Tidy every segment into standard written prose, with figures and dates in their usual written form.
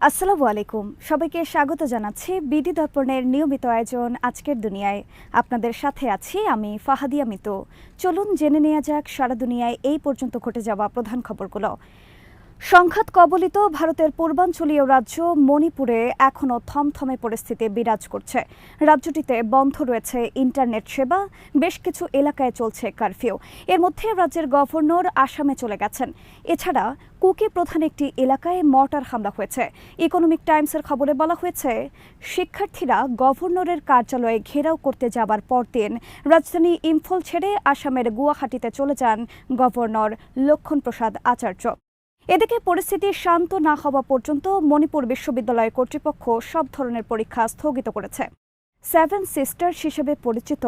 আসসালামু আলাইকুম, সবাইকে স্বাগত জানাচ্ছি বিডি দর্পণের নিয়মিত আয়োজন আজকের দুনিয়ায়। আপনাদের সাথে আছি আমি ফাহাদিয়া মিতু। চলুন জেনে নেওয়া যাক সারা দুনিয়ায় এই পর্যন্ত ঘটে যাওয়া প্রধান খবরগুলো। সংঘাত কবলিত ভারতের পূর্বাঞ্চলীয় রাজ্য মণিপুরে এখনও থমথমে পরিস্থিতি বিরাজ করছে। রাজ্যটিতে বন্ধ রয়েছে ইন্টারনেট সেবা, বেশ কিছু এলাকায় চলছে কারফিউ। এর মধ্যে রাজ্যের গভর্নর আসামে চলে গেছেন। এছাড়া কুকি প্রধান একটি এলাকায় মর্টার হামলা হয়েছে। ইকোনমিক টাইমসের খবরে বলা হয়েছে, শিক্ষার্থীরা গভর্নরের কার্যালয়ে ঘেরাও করতে যাবার পরদিন রাজধানী ইম্ফল ছেড়ে আসামের গুয়াহাটিতে চলে যান গভর্নর লক্ষণ প্রসাদ আচার্য। এদিকে পরিস্থিতি শান্ত না হওয়া পর্যন্ত মণিপুর বিশ্ববিদ্যালয় কর্তৃপক্ষ সব ধরনের পরীক্ষা স্থগিত করেছে। সেভেন সিস্টার্স হিসেবে পরিচিত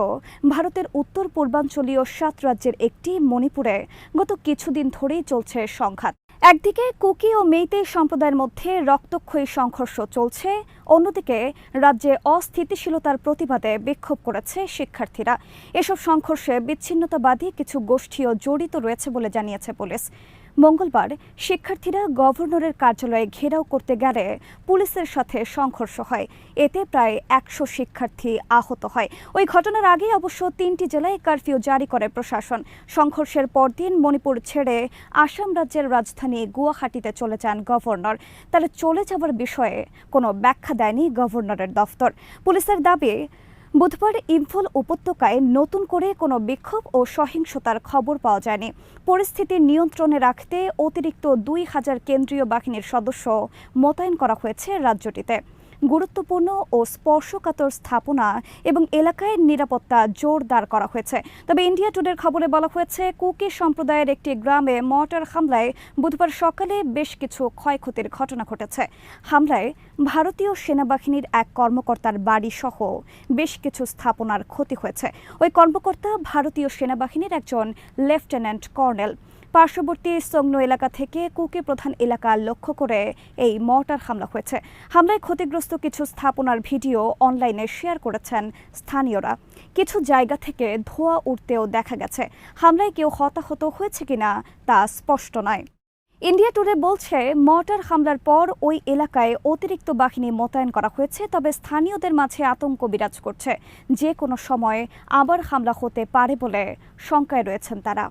ভারতের উত্তর পূর্বাঞ্চলীয় 7 রাজ্যের একটি মণিপুরে গত কিছুদিন ধরেই চলছে সংঘাত। একদিকে কুকি ও মেইতেই সম্প্রদায়ের মধ্যে রক্তক্ষয়ী সংঘর্ষ চলছে, অন্যদিকে রাজ্যে অস্থিতিশীলতার প্রতিবাদে বিক্ষোভ করেছে শিক্ষার্থীরা। এসব সংঘর্ষে বিচ্ছিন্নতাবাদী কিছু গোষ্ঠীও জড়িত রয়েছে বলে জানিয়েছে পুলিশ। মঙ্গলবার শিক্ষার্থীরা গভর্নরের কার্যালয়ে ঘেরাও করতে গেলে পুলিশের সাথে সংঘর্ষ হয়। এতে প্রায় 100 শিক্ষার্থী আহত হয়। ওই ঘটনার আগে অবশ্য 3টি জেলায় কারফিউ জারি করে প্রশাসন। সংঘর্ষের পরদিন মণিপুর ছেড়ে আসাম রাজ্যের রাজধানী গুয়াহাটিতে চলে যান গভর্নর। তারা চলে যাওয়ার বিষয়ে কোনো ব্যাখ্যা দেয়নি গভর্নরের দফতর। পুলিশের দাবি, বুধবার ইম্ফল উপত্যকায় নতুন করে কোনো বিক্ষোভ ও সহিংসতার খবর পাওয়া যায়নি। পরিস্থিতি নিয়ন্ত্রণে রাখতে অতিরিক্ত 2000 কেন্দ্রীয় বাহিনীর সদস্য মোতায়েন করা হয়েছে রাজ্যটিতে। গুরুত্বপূর্ণ ও স্পর্শকাতর স্থাপনা এবং এলাকায় নিরাপত্তা জোরদার করা হয়েছে। তবে ইন্ডিয়া টুডের খবরে বলা হয়েছে, কুকি সম্প্রদায়ের একটি গ্রামে মর্টার হামলায় বুধবার সকালে বেশ কিছু ক্ষয়ক্ষতির ঘটনা ঘটেছে। হামলায় ভারতীয় সেনাবাহিনীর এক কর্মকর্তার বাড়ি সহ বেশ কিছু স্থাপনার ক্ষতি হয়েছে। ওই কর্মকর্তা ভারতীয় সেনাবাহিনীর একজন লেফটেন্যান্ট কর্নেল। পার্শ্ববর্তী সংগ্ন এলাকা থেকে কুকি প্রধান এলাকা লক্ষ্য করে এই মর্টার হামলা হয়েছে। হামলায় ক্ষতিগ্রস্ত কিছু স্থাপনার ভিডিও অনলাইনে শেয়ার করেছেন স্থানীয়রা। কিছু জায়গা থেকে ধোঁয়া উঠতেও দেখা গেছে। হামলায় কেউ হতাহত হয়েছে কিনা তা স্পষ্ট নয়। ইন্ডিয়া টুডে বলছে, মর্টার হামলার পর ওই এলাকায় অতিরিক্ত বাহিনী মোতায়েন করা হয়েছে। তবে স্থানীয়দের মাঝে আতঙ্ক বিরাজ করছে। যে কোনো সময় আবার হামলা হতে পারে বলে শঙ্কায় রয়েছেন তারা।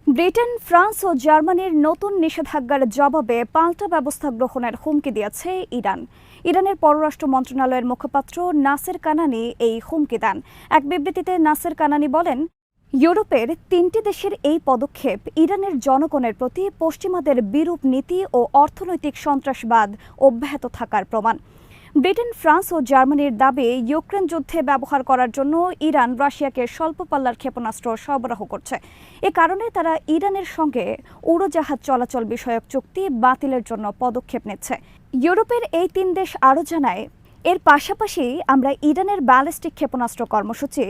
ব্রিটেন, ফ্রান্স ও জার্মানির নতুন নিষেধাজ্ঞার জবাবে পাল্টা ব্যবস্থা গ্রহণের হুমকি দিয়েছে ইরান। ইরানের পররাষ্ট্র মন্ত্রণালয়ের মুখপাত্র নাসের কানানি এই হুমকি দেন। এক বিবৃতিতে নাসের কানানি বলেন, ইউরোপের 3টি দেশের এই পদক্ষেপ ইরানের জনগণের প্রতি পশ্চিমাদের বিরূপ নীতি ও অর্থনৈতিক সন্ত্রাসবাদ অব্যাহত থাকার প্রমাণ। ব্রিটেন, ফ্রান্স ও জার্মানির দাবি, ইউক্রেন যুদ্ধে ব্যবহার করার জন্য ইরান রাশিয়াকে স্বল্প পাল্লার ক্ষেপণাস্ত্র সরবরাহ করছে। এ কারণে তারা ইরানের সঙ্গে উড়োজাহাজ চলাচল বিষয়ক চুক্তি বাতিলের জন্য পদক্ষেপ নিচ্ছে। ইউরোপের এই 3 দেশ আরও জানায়, এর পাশাপাশি আমরা ইরানের ব্যালিস্টিক ক্ষেপণাস্ত্র কর্মসূচি,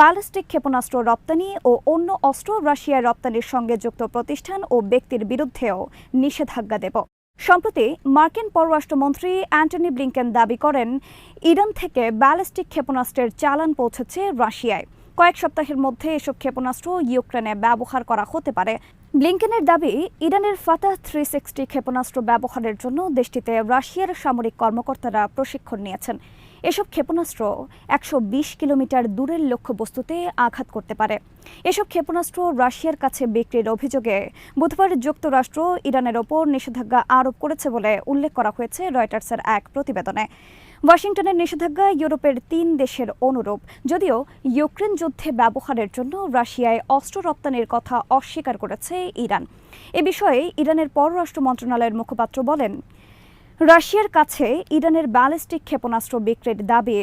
ব্যালিস্টিক ক্ষেপণাস্ত্র রপ্তানি ও অন্য অস্ত্র রাশিয়ার রপ্তানির সঙ্গে যুক্ত প্রতিষ্ঠান ও ব্যক্তির বিরুদ্ধেও নিষেধাজ্ঞা দেব। সম্প্রতি মার্কিন পররাষ্ট্রমন্ত্রী অ্যান্টনি ব্লিংকেন দাবি করেন, ইরান থেকে ব্যালিস্টিক ক্ষেপণাস্ত্রের চালান পৌঁছেছে রাশিয়ায়। কয়েক সপ্তাহের মধ্যে এসব ক্ষেপণাস্ত্র ইউক্রেনে ব্যবহার করা হতে পারে। ব্লিংকেনের দাবি, ইরানের ফাতাহ 360 ক্ষেপণাস্ত্র ব্যবহারের জন্য দেশটিতে রাশিয়ার সামরিক কর্মকর্তারা প্রশিক্ষণ নিয়েছেন। এসব ক্ষেপণাস্ত্র 120 কিলোমিটার দূরের লক্ষ্যবস্তুতে আঘাত করতে পারে। এসব ক্ষেপণাস্ত্র রাশিয়ার কাছে বিক্রির অভিযোগে বুধবার যুক্তরাষ্ট্র ইরানের ওপর নিষেধাজ্ঞা আরোপ করেছে বলে উল্লেখ করা হয়েছে রয়টার্সের এক প্রতিবেদনে। ওয়াশিংটনের নিষেধাজ্ঞা ইউরোপের 3 দেশের অনুরূপ, যদিও ইউক্রেন যুদ্ধে ব্যবহারের জন্য রাশিয়ায় অস্ত্র রপ্তানির কথা অস্বীকার করেছে ইরান। এ বিষয়ে ইরানের পররাষ্ট্র মন্ত্রণালয়ের মুখপাত্র বলেন, রাশিয়ার কাছে ইরানের ব্যালিস্টিক ক্ষেপণাস্ত্র বিক্রির দাবি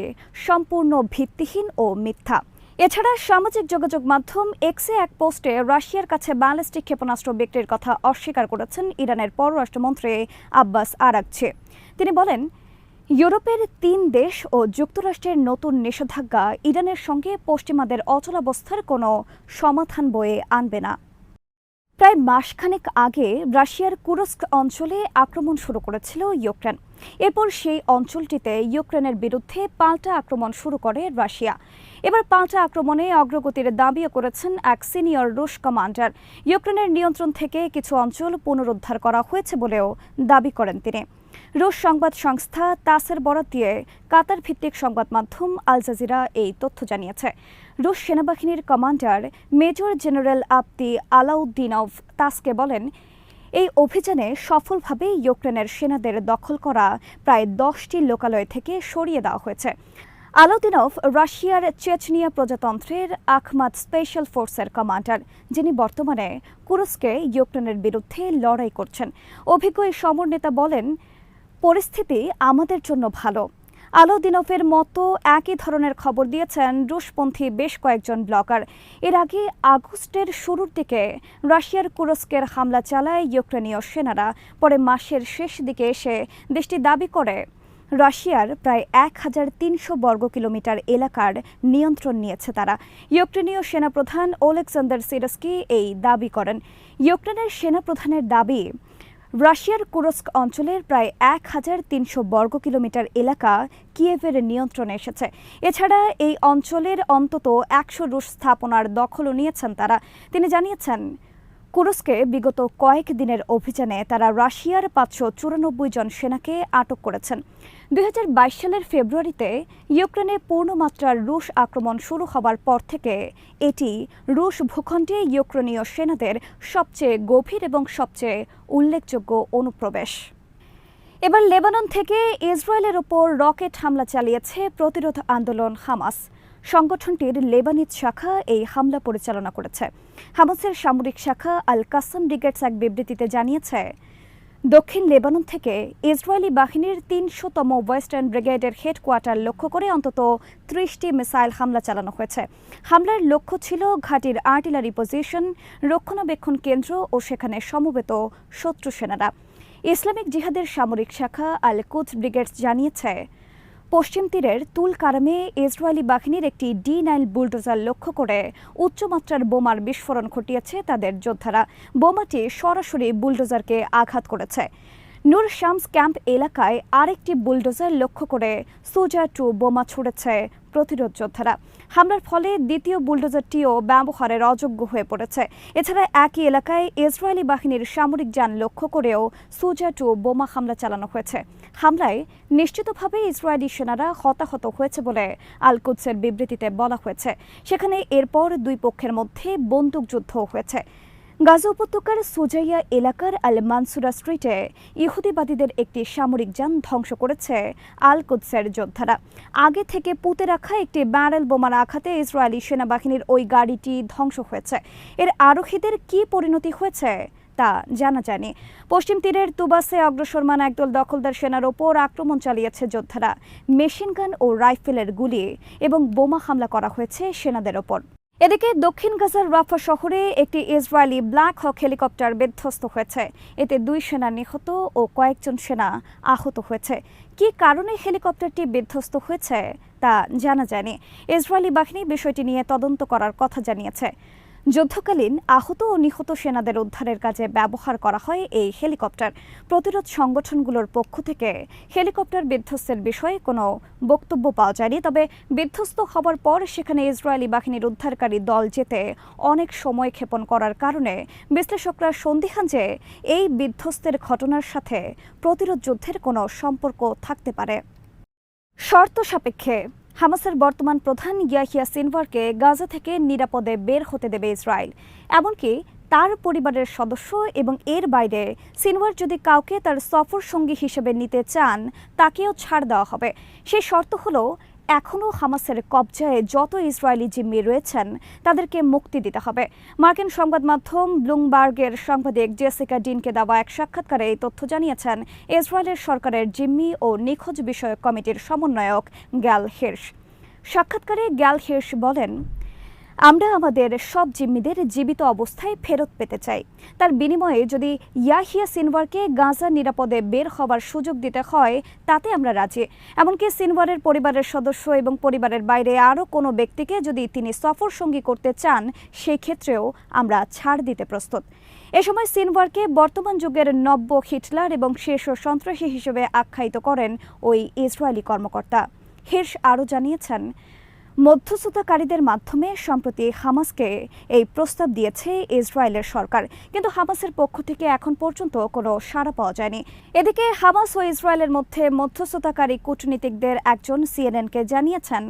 সম্পূর্ণ ভিত্তিহীন ও মিথ্যা। এছাড়া সামাজিক যোগাযোগ মাধ্যম এক্সে এক পোস্টে রাশিয়ার কাছে ব্যালিস্টিক ক্ষেপণাস্ত্র বিক্রির কথা অস্বীকার করেছেন ইরানের পররাষ্ট্রমন্ত্রী আব্বাস আরাগচি। তিনি বলেন, ইউরোপের 3 দেশ ও যুক্তরাষ্ট্রের নতুন নিষেধাজ্ঞা ইরানের সঙ্গে পশ্চিমাদের অচলাবস্থার কোনো সমাধান বয়ে আনবে না। প্রায় মাসখানেক আগে রাশিয়ার কুরস্ক অঞ্চলে আক্রমণ শুরু করেছিল ইউক্রেন। এরপর সেই অঞ্চলটিতে ইউক্রেনের বিরুদ্ধে পাল্টা আক্রমণ শুরু করে রাশিয়া। এবার পাল্টা আক্রমণে অগ্রগতির দাবিও করেছেন এক সিনিয়র রুশ কমান্ডার। ইউক্রেনের নিয়ন্ত্রণ থেকে কিছু অঞ্চল পুনরুদ্ধার করা হয়েছে বলেও দাবি করেন তিনি। রুশ সংবাদ সংস্থা তাসের বরাত দিয়ে কাতার ভিত্তিক সংবাদ মাধ্যম আল জাজিরা এই তথ্য জানিয়েছে। রুশ সেনাবাহিনীর কমান্ডার মেজর জেনারেল আবদি আলাউদ্দিনভ তাসকে বলেন, এই অভিযানে সফলভাবে ইউক্রেনের সেনাদের দখল করা প্রায় 10টি লোকালয় থেকে সরিয়ে দেওয়া হয়েছে। আলাউদ্দিনভ রাশিয়ার চেচনিয়া প্রজাতন্ত্রের আখমাদ স্পেশাল ফোর্সের কমান্ডার, যিনি বর্তমানে কুরস্কে ইউক্রেনের বিরুদ্ধে লড়াই করছেন। অভিজ্ঞ এই সমর নেতা বলেন, পরিস্থিতি আমাদের জন্য ভালো। আলাউদ্দিনভের মতো একই ধরনের খবর দিয়েছেন রুশপন্থী বেশ কয়েকজন ব্লগার। এর আগে আগস্টের শুরুর দিকে রাশিয়ার কুরস্কের হামলা চালায় ইউক্রেনীয় সেনারা। পরে মাসের শেষ দিকে এসে দেশটি দাবি করে রাশিয়ার প্রায় 1300 বর্গ কিলোমিটার এলাকার নিয়ন্ত্রণ নিয়েছে তারা। ইউক্রেনীয় সেনাপ্রধান ওলেক্সান্ডার সিরস্কি এই দাবি করেন। ইউক্রেনের সেনাপ্রধানের দাবি, রাশিয়ার কুরস্ক অঞ্চলের প্রায় 1300 বর্গ কিলোমিটার এলাকা কিয়েভের নিয়ন্ত্রণে এসেছে। এছাড়া এই অঞ্চলের অন্তত 100 রুশ স্থাপনার দখলও নিয়েছেন তারা। তিনি জানিয়েছেন, কুরস্কে বিগত কয়েক দিনের অভিযানে তারা রাশিয়ার 594 জন সেনাকে আটক করেছেন। 2022 সালের ফেব্রুয়ারিতে ইউক্রেনে পূর্ণমাত্রার রুশ আক্রমণ শুরু হবার পর থেকে এটি রুশ ভূখণ্ডে ইউক্রেনীয় সেনাদের সবচেয়ে গভীর এবং সবচেয়ে উল্লেখযোগ্য অনুপ্রবেশ। এবার লেবানন থেকে ইসরায়েলের ওপর রকেট হামলা চালিয়েছে প্রতিরোধ আন্দোলন হামাস। সংগঠনটির লেবানিজ শাখা এই হামলা পরিচালনা করেছে। হামাসের সামরিক শাখা আল কাসাম ব্রিগেডস এক বিবৃতিতে জানিয়েছে, দক্ষিণ লেবানন থেকে ইসরায়েলি বাহিনীর 300তম ওয়েস্টার্ন ব্রিগেডের হেডকোয়ার্টার লক্ষ্য করে অন্তত 30টি মিসাইল হামলা চালানো হয়েছে। হামলার লক্ষ্য ছিল ঘাঁটির আর্টিলারি পজিশন, রক্ষণাবেক্ষণ কেন্দ্র ও সেখানে সমবেত শত্রু সেনারা। ইসলামিক জিহাদের সামরিক শাখা আল কুদস ব্রিগেডস জানিয়েছে, পশ্চিম তীরের তুল কারামে ইসরায়েলি বাহিনীর একটি D9 বুলডোজার লক্ষ্য করে উচ্চমাত্রার বোমার বিস্ফোরণ ঘটিয়েছে তাদের যোদ্ধারা। বোমাটি সরাসরি বুলডোজারকে আঘাত করেছে। নূর শামস ক্যাম্প এলাকায় আরেকটি বুলডোজার লক্ষ্য করে সোজা 2 বোমা ছুড়েছে প্রতিরোধ যোদ্ধারা। হামলার ফলে দ্বিতীয় বুলডোজারটিও ব্যবহারের অযোগ্য হয়ে পড়েছে। এছাড়া একই এলাকায় ইসরায়েলি বাহিনীর সামরিক যান লক্ষ্য করেও সোজা 2 বোমা হামলা চালানো হয়েছে। হামলায় নিশ্চিতভাবে ইসরায়েলি সেনারা হতাহত হয়েছে বলে আল কুদসের বিবৃতিতে বলা হয়েছে। সেখানে এরপর দুই পক্ষের মধ্যে বন্দুকযুদ্ধ হয়েছে। গাজা উপত্যকার সুজাইয়া এলাকার আল মানসুরা স্ট্রিটে ইহুদিবাদীদের একটি সামরিক যান ধ্বংস করেছে আল কুদসের যোদ্ধারা। আগে থেকে পুঁতে রাখা একটি ব্যারেল বোমার আঘাতে ইসরায়েলি সেনাবাহিনীর ওই গাড়িটি ধ্বংস হয়েছে। এর আরোহীদের কী পরিণতি হয়েছে তা জানা যায়নি। পশ্চিম তীরের তুবাসে অগ্রসরমান একদল দখলদার সেনার ওপর আক্রমণ চালিয়েছে যোদ্ধারা। মেশিনগান ও রাইফেলের গুলি এবং বোমা হামলা করা হয়েছে সেনাদের ওপর। এদিকে দক্ষিণ গাজার রাফা শহরে একটি ইসরায়েলি ব্ল্যাক হক হেলিকপ্টার বিধ্বস্ত হয়েছে। এতে 2 সেনা নিহত ও কয়েকজন সেনা আহত হয়েছে। কী কারণে হেলিকপ্টারটি বিধ্বস্ত হয়েছে তা জানা যায়নি। ইসরায়েলি বাহিনী বিষয়টি নিয়ে তদন্ত করার কথা জানিয়েছে। যুদ্ধকালীন আহত ও নিহত সেনাদের উদ্ধারের কাজে ব্যবহার করা হয় এই হেলিকপ্টার। প্রতিরোধ সংগঠনগুলোর পক্ষ থেকে হেলিকপ্টার বিধ্বস্তের বিষয়ে কোনো বক্তব্য পাওয়া যায়নি। তবে বিধ্বস্ত হবার পর সেখানে ইসরায়েলি বাহিনীর উদ্ধারকারী দল যেতে অনেক সময় ক্ষেপণ করার কারণে বিশ্লেষকরা সন্দিহান যে এই বিধ্বস্তের ঘটনার সাথে প্রতিরোধ যুদ্ধের কোনো সম্পর্ক থাকতে পারে। শর্ত সাপেক্ষে হামাসের বর্তমান প্রধান ইয়াহিয়া সিনওয়ারকে গাজা থেকে নিরাপদে বের হতে দেবে ইসরায়েল। এমনকি তার পরিবারের সদস্য এবং এর বাইরে সিনওয়ার যদি কাউকে তার সফর সঙ্গী হিসেবে নিতে চান তাকেও ছাড় দেওয়া হবে। সেই শর্ত হলো, এখনও হামাসের কবজায় যত ইসরায়েলি জিম্মি রয়েছেন তাদেরকে মুক্তি দিতে হবে। মার্কিন সংবাদ মাধ্যম ব্লুমবার্গের সাংবাদিক জেসিকা ডিনকে দেওয়া এক সাক্ষাৎকারে এই তথ্য জানিয়েছেন ইসরায়েলের সরকারের জিম্মি ও নিখোঁজ বিষয়ক কমিটির সমন্বয়ক গ্যাল হির্শ। সাক্ষাৎকারে গ্যাল হির্শ বলেন, আমরা আমাদের সব জিম্মিদের জীবিত অবস্থায় ফেরত পেতে চাই। তার বিনিময়ে যদি ইয়াহিয়া সিনওয়ারকে গাজা নিরাপদে বের হওয়ার সুযোগ দিতে হয় তাতে আমরা রাজি। এমনকি সিনওয়ারের পরিবারের সদস্য এবং পরিবারের বাইরে আরও কোনো ব্যক্তিকে যদি তিনি সফর সঙ্গী করতে চান সেই ক্ষেত্রেও আমরা ছাড় দিতে প্রস্তুত। এ সময় সিনওয়ারকে বর্তমান যুগের নব্য হিটলার এবং শীর্ষ সন্ত্রাসী হিসেবে আখ্যায়িত করেন ওই ইসরায়েলি কর্মকর্তা। হির্শ আরও জানিয়েছেন, মধ্যস্থতাকারীদের মাধ্যমে সম্প্রতি হামাসকে এই প্রস্তাব দিয়েছে ইসরায়েলের সরকার, কিন্তু হামাসের পক্ষ থেকে এখন পর্যন্ত কোনো সাড়া পাওয়া যায়নি। এদিকে হামাস ও ইসরায়েলের মধ্যে মধ্যস্থতাকারী কূটনীতিকদের একজন সিএনএনকে জানিয়েছেন,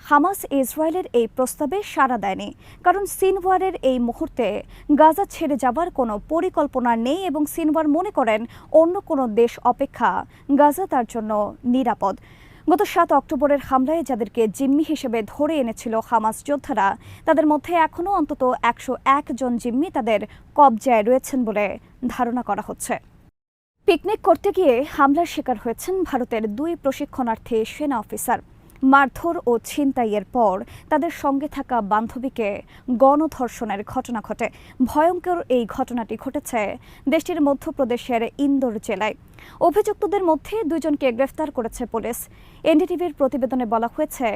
হামাস ইসরায়েলের এই প্রস্তাবে সাড়া দেয়নি, কারণ সিনওয়ারের এই মুহূর্তে গাজা ছেড়ে যাবার কোনো পরিকল্পনা নেই এবং সিনওয়ার মনে করেন অন্য কোনো দেশ অপেক্ষা গাজা তার জন্য নিরাপদ। গত 7 অক্টোবরের হামলায় যাদেরকে জিম্মি হিসেবে ধরে এনেছিল হামাস যোদ্ধারা, তাদের মধ্যে এখনও অন্তত 101 জন জিম্মি তাদের কবজায় রয়েছেন বলে ধারণা করা হচ্ছে। পিকনিক করতে গিয়ে হামলার শিকার হয়েছেন ভারতের 2 প্রশিক্ষণার্থী সেনা অফিসার। মারধর ও ছিনতাইয়ের পর তাদের সঙ্গে থাকা বান্ধবীকে গণধর্ষণের ঘটনা ঘটে। ভয়ঙ্কর এই ঘটনাটি ঘটেছে দেশটির মধ্যপ্রদেশের ইন্দোর জেলায়। অভিযুক্তদের মধ্যে 2 জনকে গ্রেফতার করেছে পুলিশ। এনডিটিভির প্রতিবেদনে বলা হয়েছে,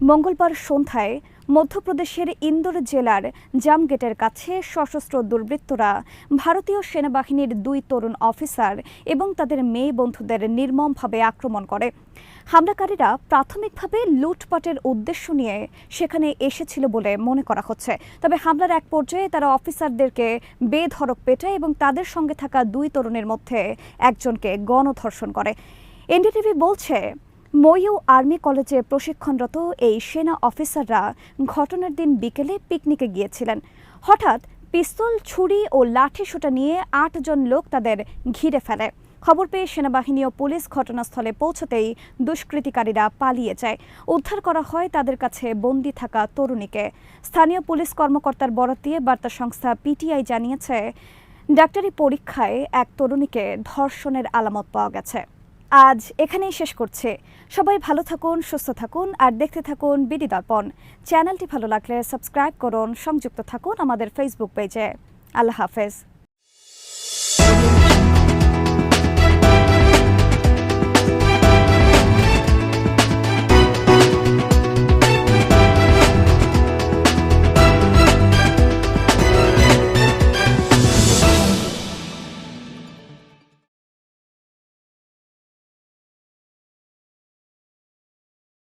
মঙ্গলবার সন্ধ্যায় মধ্যপ্রদেশের ইন্দোর জেলার জামগেটের কাছে সশস্ত্র দুর্বৃত্তরা ভারতীয় সেনাবাহিনীর 2 তরুণ অফিসার এবং তাদের মেয়ে বন্ধুদের নির্মমভাবে আক্রমণ করে। হামলাকারীরা প্রাথমিকভাবে লুটপাটের উদ্দেশ্য নিয়ে সেখানে এসেছিল বলে মনে করা হচ্ছে। তবে হামলার এক পর্যায়ে তারা অফিসারদেরকে বেধড়ক পেটায় এবং তাদের সঙ্গে থাকা 2 তরুণের মধ্যে একজনকে গণধর্ষণ করে। এনডিটিভি বলছে, ময়ূ আর্মি কলেজে প্রশিক্ষণরত এই সেনা অফিসাররা ঘটনার দিন বিকেলে পিকনিকে গিয়েছিলেন। হঠাৎ পিস্তল, ছুরি ও লাঠিসোঁটা নিয়ে 8 জন লোক তাদের ঘিরে ফেলে। খবর পেয়ে সেনাবাহিনী ও পুলিশ ঘটনাস্থলে পৌঁছতেই দুষ্কৃতিকারীরা পালিয়ে যায়। উদ্ধার করা হয় তাদের কাছে বন্দী থাকা তরুণীকে। স্থানীয় পুলিশ কর্মকর্তার বরাত দিয়ে বার্তা সংস্থা পিটিআই জানিয়েছে, ডাক্তারি পরীক্ষায় এক তরুণীকে ধর্ষণের আলামত পাওয়া গেছে। আজ এখানেই শেষ করছে। সবাই ভালো থাকুন, সুস্থ থাকুন আর দেখতে থাকুন বিডি দর্পণ। চ্যানেলটি ভালো লাগলে সাবস্ক্রাইব করুন, সংযুক্ত থাকুন আমাদের ফেসবুক পেজে। আল্লাহ হাফেজ।